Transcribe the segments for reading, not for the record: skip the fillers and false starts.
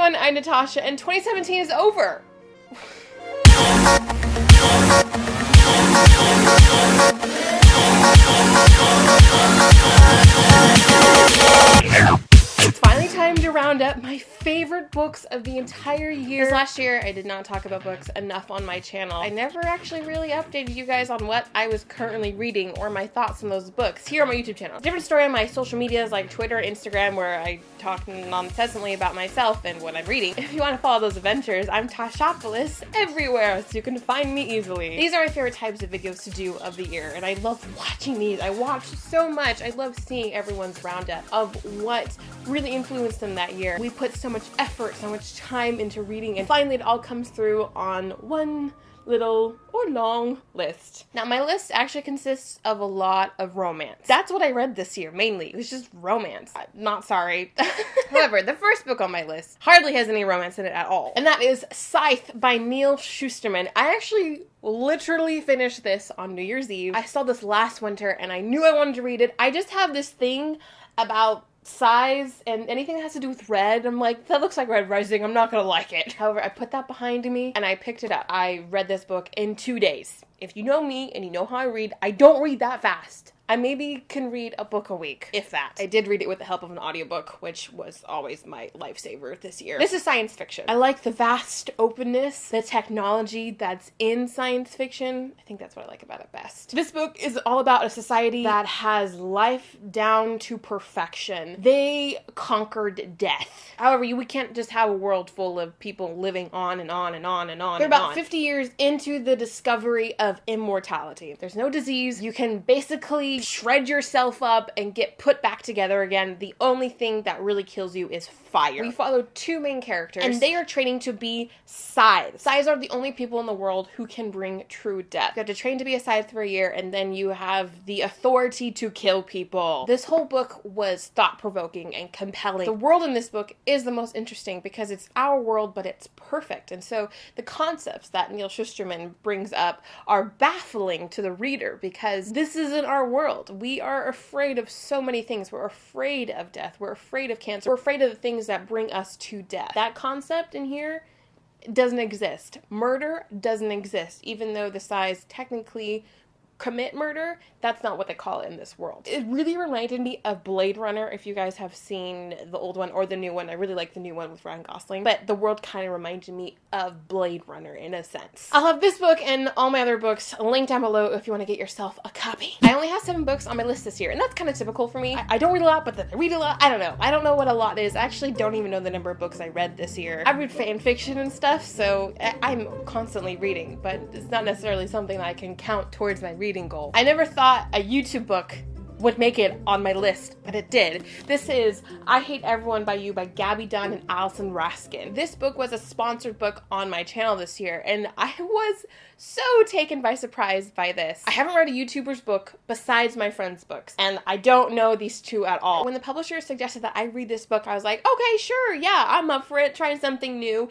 everyone, I'm Natasha, and 2017 is over! It's finally time to round up my favorite books of the entire year. This last year, I did not talk about books enough on my channel. I never actually really updated you guys on what I was currently reading or my thoughts on those books here on my YouTube channel. Different story on my social medias like Twitter and Instagram, where I talk non-incessantly about myself and what I'm reading. If you want to follow those adventures, I'm Tashapolis everywhere, so you can find me easily. These are my favorite types of videos to do of the year, and I love watching these. I watch so much. I love seeing everyone's roundup of what really influenced them that year. We put so much effort, so much time into reading, and finally it all comes through on one little or long list. Now, my list actually consists of a lot of romance. That's what I read this year, mainly. It was just romance. I'm not sorry. However, the first book on my list hardly has any romance in it at all, and that is Scythe by Neal Shusterman. I actually literally finished this on New Year's Eve. I saw this last winter, and I knew I wanted to read it. I just have this thing about size and anything that has to do with red. I'm like, that looks like Red Rising, I'm not gonna like it. However, I put that behind me and I picked it up. I read this book in 2 days. If you know me and you know how I read, I don't read that fast. I maybe can read a book a week, if that. I did read it with the help of an audiobook, which was always my lifesaver this year. This is science fiction. I like the vast openness, the technology that's in science fiction. I think that's what I like about it best. This book is all about a society that has life down to perfection. They conquered death. However, we can't just have a world full of people living on and on and on and on. They're about 50 years into the discovery of immortality. There's no disease. You can basically shred yourself up and get put back together again. The only thing that really kills you is fire. We follow two main characters, and they are training to be Scythes. Scythes are the only people in the world who can bring true death. You have to train to be a Scythe for a year, and then you have the authority to kill people. This whole book was thought-provoking and compelling. The world in this book is the most interesting because it's our world, but it's perfect. And so the concepts that Neal Shusterman brings up are baffling to the reader because this isn't our world. We are afraid of so many things. We're afraid of death. We're afraid of cancer. We're afraid of the things that bring us to death. That concept in here doesn't exist. Murder doesn't exist. Even though the Scythes technically commit murder, that's not what they call it in this world. It really reminded me of Blade Runner, if you guys have seen the old one or the new one. I really like the new one with Ryan Gosling, but the world kind of reminded me of Blade Runner in a sense. I'll have this book and all my other books linked down below if you want to get yourself a copy. I only have 7 books on my list this year, and that's kind of typical for me. I don't read a lot, but then I read a lot. I don't know. I don't know what a lot is. I actually don't even know the number of books I read this year. I read fan fiction and stuff, so I'm constantly reading, but it's not necessarily something I can count towards my reading goal. I never thought a YouTube book would make it on my list, but it did. This is I Hate Everyone by You by Gabby Dunn and Allison Raskin. This book was a sponsored book on my channel this year, and I was so taken by surprise by this. I haven't read a YouTuber's book besides my friend's books, and I don't know these two at all. When the publisher suggested that I read this book, I was like, okay, sure, yeah, I'm up for it, trying something new.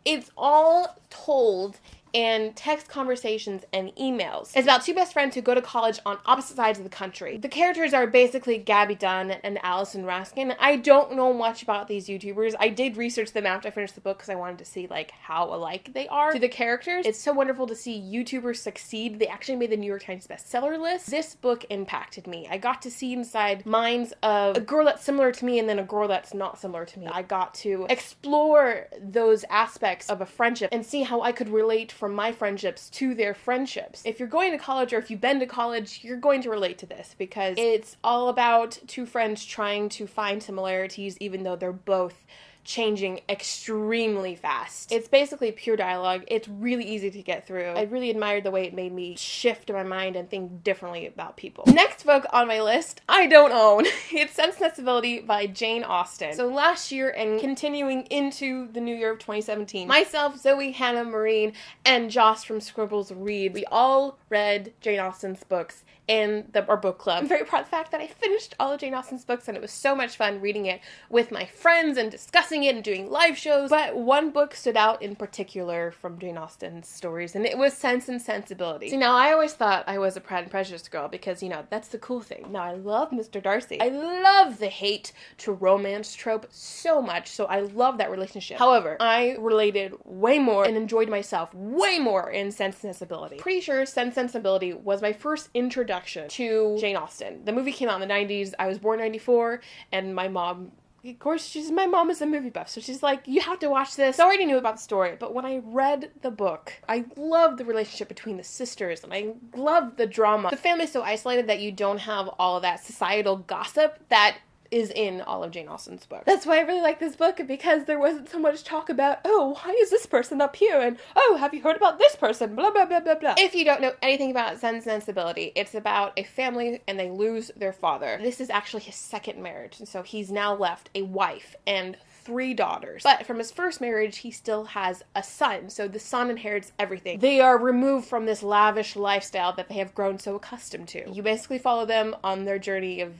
It's all told and text conversations and emails. It's about 2 best friends who go to college on opposite sides of the country. The characters are basically Gabby Dunn and Allison Raskin. I don't know much about these YouTubers. I did research them after I finished the book because I wanted to see like how alike they are to the characters. It's so wonderful to see YouTubers succeed. They actually made the New York Times bestseller list. This book impacted me. I got to see inside minds of a girl that's similar to me and then a girl that's not similar to me. I got to explore those aspects of a friendship and see how I could relate from my friendships to their friendships. If you're going to college or if you've been to college, you're going to relate to this because it's all about 2 friends trying to find similarities even though they're both changing extremely fast. It's basically pure dialogue. It's really easy to get through. I really admired the way it made me shift my mind and think differently about people. Next book on my list, I don't own. It's Sensibility by Jane Austen. So last year and continuing into the new year of 2017, myself, Zoe, Hannah, Maureen, and Joss from Scribbles Read, we all read Jane Austen's books in our book club. I'm very proud of the fact that I finished all of Jane Austen's books, and it was so much fun reading it with my friends and discussing it and doing live shows. But one book stood out in particular from Jane Austen's stories, and it was Sense and Sensibility. See, now I always thought I was a Pride and Prejudice girl because, you know, that's the cool thing. Now I love Mr. Darcy. I love the hate to romance trope so much, so I love that relationship. However, I related way more and enjoyed myself way more in Sense and Sensibility. Pretty sure Sense and Sensibility was my first introduction to Jane Austen. The movie came out in the 90s. I was born in 94, and my mom, of course, my mom is a movie buff, so she's like, you have to watch this. So I already knew about the story, but when I read the book, I loved the relationship between the sisters, and I loved the drama. The family's so isolated that you don't have all of that societal gossip that is in all of Jane Austen's books. That's why I really like this book, because there wasn't so much talk about, oh, why is this person up here? And, oh, have you heard about this person? Blah, blah, blah, blah, blah. If you don't know anything about Sense and Sensibility, it's about a family and they lose their father. This is actually his second marriage, and so he's now left a wife and 3 daughters. But from his first marriage, he still has a son, so the son inherits everything. They are removed from this lavish lifestyle that they have grown so accustomed to. You basically follow them on their journey of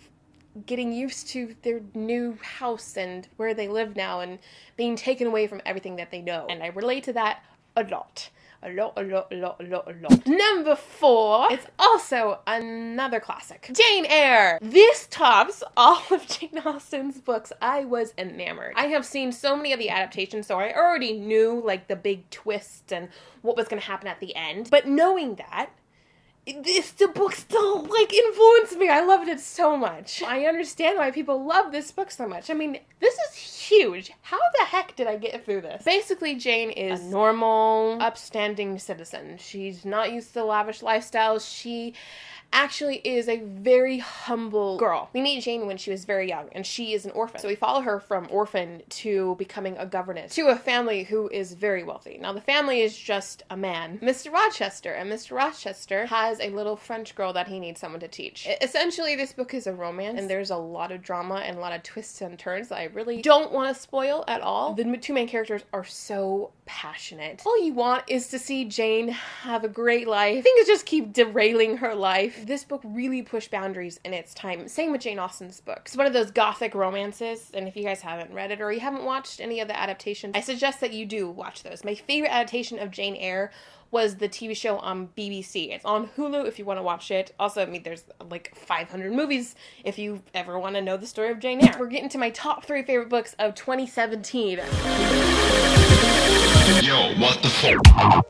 getting used to their new house and where they live now and being taken away from everything that they know. And I relate to that a lot. A lot. Number 4, it's also another classic. Jane Eyre. This tops all of Jane Austen's books. I was enamored. I have seen so many of the adaptations, so I already knew, like, the big twist and what was going to happen at the end. But knowing that, the book still, like, influenced me. I loved it so much. I understand why people love this book so much. I mean, this is huge. How the heck did I get through this? Basically, Jane is a normal, upstanding citizen. She's not used to the lavish lifestyle. She actually is a very humble girl. We meet Jane when she was very young, and she is an orphan. So we follow her from orphan to becoming a governess to a family who is very wealthy. Now, the family is just a man, Mr. Rochester, and Mr. Rochester has a little French girl that he needs someone to teach. Essentially, this book is a romance, and there's a lot of drama and a lot of twists and turns that I really don't want to spoil at all. The 2 main characters are so passionate. All you want is to see Jane have a great life. Things just keep derailing her life. This book really pushed boundaries in its time. Same with Jane Austen's books. It's one of those gothic romances, and if you guys haven't read it or you haven't watched any of the adaptations, I suggest that you do watch those. My favorite adaptation of Jane Eyre was the TV show on BBC. It's on Hulu if you want to watch it. Also, I mean, there's like 500 movies if you ever want to know the story of Jane Eyre. We're getting to my top 3 favorite books of 2017. Yo, what the fuck?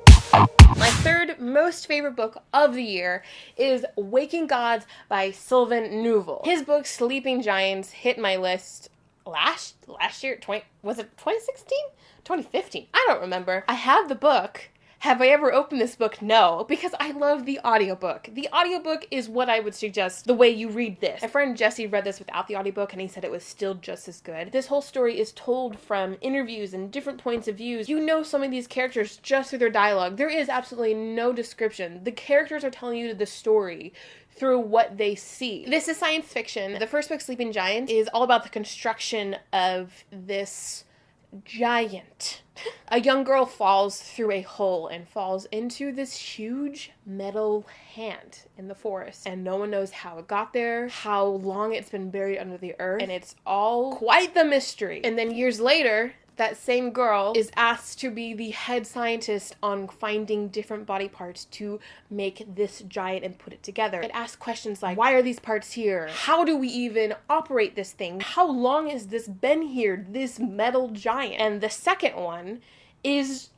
My 3rd most favorite book of the year is Waking Gods by Sylvain Neuvel. His book, Sleeping Giants, hit my list last year, was it 2016? 2015? I don't remember. I have the book. Have I ever opened this book? No, because I love the audiobook. The audiobook is what I would suggest the way you read this. My friend Jesse read this without the audiobook, and he said it was still just as good. This whole story is told from interviews and different points of views. You know some of these characters just through their dialogue. There is absolutely no description. The characters are telling you the story through what they see. This is science fiction. The first book, Sleeping Giants, is all about the construction of this giant. A young girl falls through a hole and falls into this huge metal hand in the forest, and no one knows how it got there, how long it's been buried under the earth, and it's all quite the mystery. And then years later, that same girl is asked to be the head scientist on finding different body parts to make this giant and put it together. It asks questions like, why are these parts here? How do we even operate this thing? How long has this been here, this metal giant? And the second one is...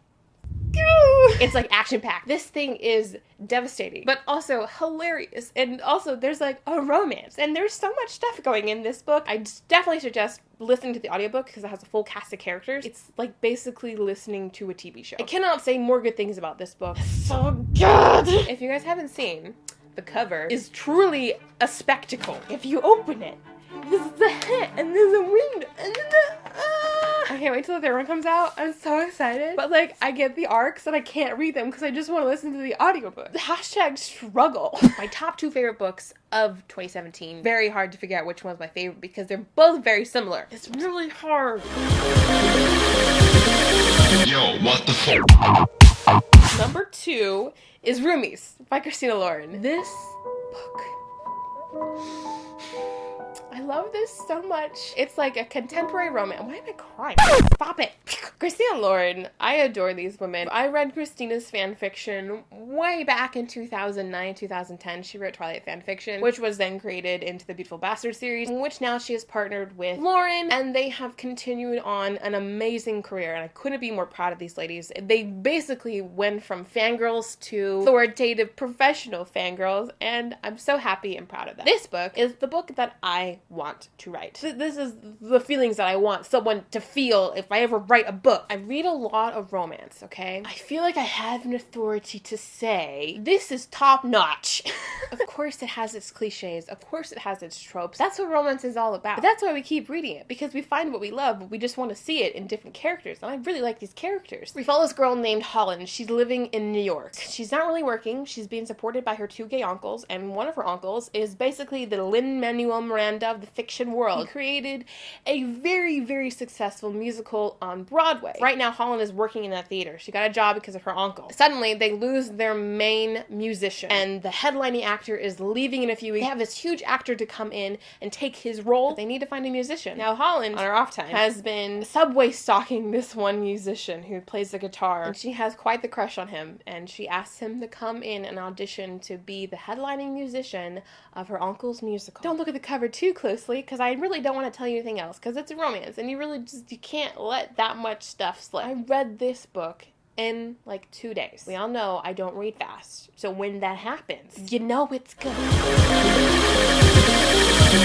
it's like action-packed. This thing is devastating, but also hilarious. And also there's like a romance, and there's so much stuff going in this book. I definitely suggest listening to the audiobook because it has a full cast of characters. It's like basically listening to a TV show. I cannot say more good things about this book. It's so good! If you guys haven't seen, the cover is truly a spectacle. If you open it, this is the head, and there's a window, and then I can't wait till the third one comes out. I'm so excited. But like, I get the arcs and I can't read them because I just want to listen to the audiobook. Hashtag struggle. My top 2 favorite books of 2017. Very hard to figure out which one's my favorite because they're both very similar. It's really hard. Yo, what the fuck? Number 2 is Roomies by Christina Lauren. This book, I love this so much. It's like a contemporary romance. Why am I crying? Stop it. Christina Lauren, I adore these women. I read Christina's fan fiction way back in 2009, 2010. She wrote Twilight fan fiction, which was then created into the Beautiful Bastard series, in which now she has partnered with Lauren, and they have continued on an amazing career, and I couldn't be more proud of these ladies. They basically went from fangirls to authoritative professional fangirls, and I'm so happy and proud of that. This book is the book that I want to write. This is the feelings that I want someone to feel if I ever write a book. I read a lot of romance, okay? I feel like I have an authority to say, this is top notch. Of course it has its cliches. Of course it has its tropes. That's what romance is all about. But that's why we keep reading it, because we find what we love, but we just want to see it in different characters. And I really like these characters. We follow this girl named Holland. She's living in New York. She's not really working. She's being supported by her 2 gay uncles, and one of her uncles is basically the Lin-Manuel Miranda of the fiction world. He created a very, very successful musical on Broadway. Right now, Holland is working in that theater. She got a job because of her uncle. Suddenly, they lose their main musician, and the headlining actor is leaving in a few weeks. They have this huge actor to come in and take his role. They need to find a musician. Now, Holland, on her off time, has been subway stalking this one musician who plays the guitar, and she has quite the crush on him, and she asks him to come in and audition to be the headlining musician of her uncle's musical. Don't look at the cover too closely, because I really don't want to tell you anything else, because it's a romance, and you can't let that much stuff slip. I read this book in like 2 days. We all know I don't read fast, so when that happens, you know it's good.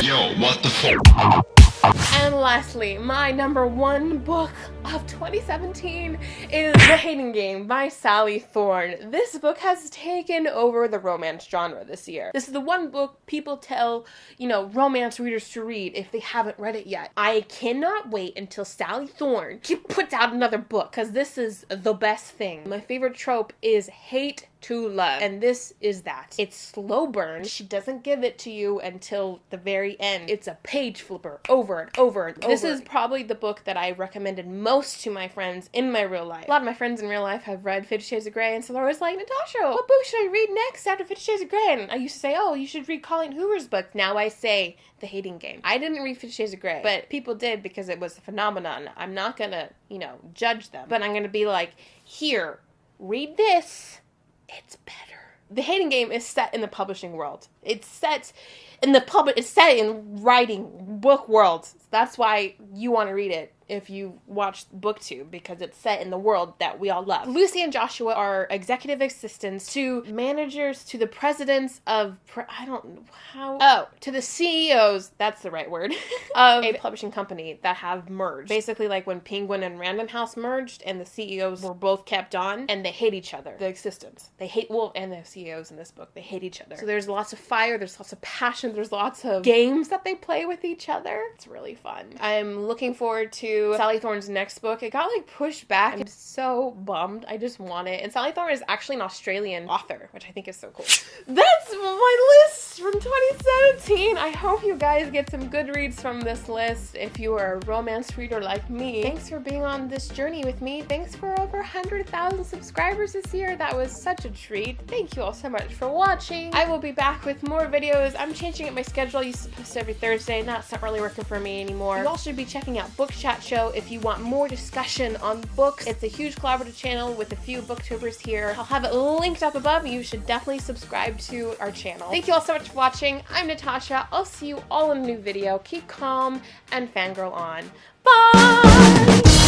Yo, what the fuck? And lastly, my number 1 book of 2017 is The Hating Game by Sally Thorne. This book has taken over the romance genre this year. This is the one book people tell, romance readers to read if they haven't read it yet. I cannot wait until Sally Thorne puts out another book, because this is the best thing. My favorite trope is hate to love, and this is that. It's slow burn. She doesn't give it to you until the very end. It's a page flipper over and over and over. This is probably the book that I recommended most to my friends in my real life. A lot of my friends in real life have read 50 Shades of Grey, and so they're always like, Natasha, what book should I read next after 50 Shades of Grey? And I used to say, oh, you should read Colleen Hoover's book. Now I say The Hating Game. I didn't read 50 Shades of Grey, but people did because it was a phenomenon. I'm not gonna, judge them, but I'm gonna be like, here, read this. It's better. The Hating Game is set in the publishing world. It's set in writing book world. That's why you want to read it if you watch BookTube, because it's set in the world that we all love. Lucy and Joshua are executive assistants to managers, to the presidents of, to the CEOs, that's the right word, of a publishing company that have merged. Basically like when Penguin and Random House merged and the CEOs were both kept on, and they hate each other. The assistants. They hate, and the CEOs in this book, they hate each other. So there's lots of fire, there's lots of passion, there's lots of games that they play with each other. It's really fun. I'm looking forward to Sally Thorne's next book. It got pushed back. I'm so bummed. I just want it. And Sally Thorne is actually an Australian author, which I think is so cool. That's my list from 2017. I hope you guys get some good reads from this list if you are a romance reader like me. Thanks for being on this journey with me. Thanks for over 100,000 subscribers this year. That was such a treat. Thank you all so much for watching. I will be back with more videos. I'm changing up my schedule. I used to post every Thursday, and that's not really working for me anymore. You all should be checking out Book Chat Show if you want more discussion on books. It's a huge collaborative channel with a few booktubers here. I'll have it linked up above. You should definitely subscribe to our channel. Thank you all so much for watching. I'm Natasha. I'll see you all in a new video. Keep calm and fangirl on. Bye!